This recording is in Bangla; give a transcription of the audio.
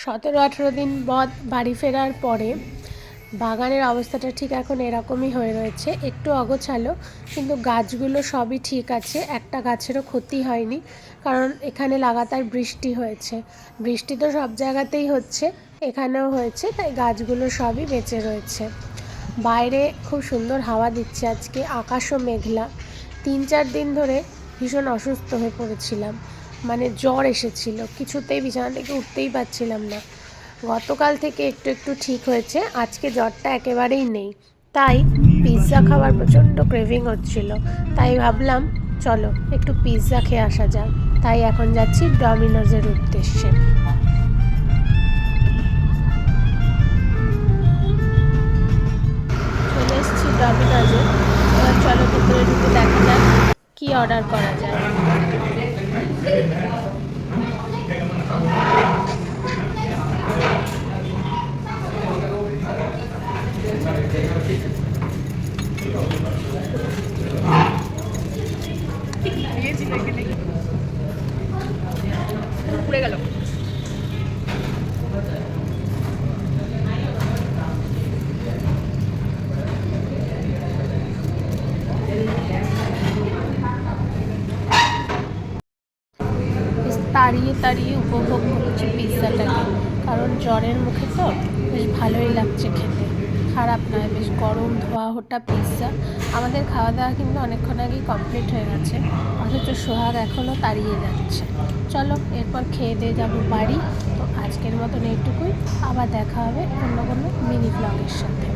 17-18 দিন বাড়ি ফেরার পরে বাগানের অবস্থাটা ঠিক এখন এরকমই হয়ে রয়েছে, একটু অগোছালো, কিন্তু গাছগুলো সবই ঠিক আছে, একটা গাছেরও ক্ষতি হয়নি। কারণ এখানে লাগাতার বৃষ্টি হয়েছে, বৃষ্টি তো সব জায়গাতেই হচ্ছে, এখানেও হয়েছে, তাই গাছগুলো সবই বেঁচে রয়েছে। বাইরে খুব সুন্দর হাওয়া দিচ্ছে আজকে, আকাশও মেঘলা। 3-4 দিন ধরে ভীষণ অসুস্থ হয়ে পড়েছিলাম, মানে জ্বর এসেছিল, কিছুতেই বিছানা থেকে উঠতেই পারছিলাম না। গতকাল থেকে একটু একটু ঠিক হয়েছে, আজকে জ্বরটা একেবারেই নেই। তাই পিৎজা খাওয়ার প্রচণ্ড ক্রেভিং হচ্ছিল, তাই ভাবলাম চলো একটু পিৎজা খেয়ে আসা যাক। তাই এখন যাচ্ছি ডমিনোজের উদ্দেশ্যে। চলে এসেছি ডমিনোজে, এবার চলো ভেতরে ঢুকে দেখা যাক কী অর্ডার করা যায়। পুড়ে গেল। তাড়িয়ে তাড়িয়ে উপভোগ করছি পিৎজাটাকে, কারণ জ্বরের মুখে তো বেশ ভালোই লাগছে খেতে, খারাপ নয়, বেশ গরম ধোয়া ওঠা পিৎজা। আমাদের খাওয়া দাওয়া কিন্তু অনেকক্ষণ আগেই কমপ্লিট হয়ে গেছে, অথচ সোহাগ এখনও তাড়িয়ে যাচ্ছে। চলো এরপর খেয়ে দিয়ে যাবো বাড়ি। তো আজকের মতন এইটুকুই, আবার দেখা হবে অন্য কোনো মিনি ব্লগের সাথে।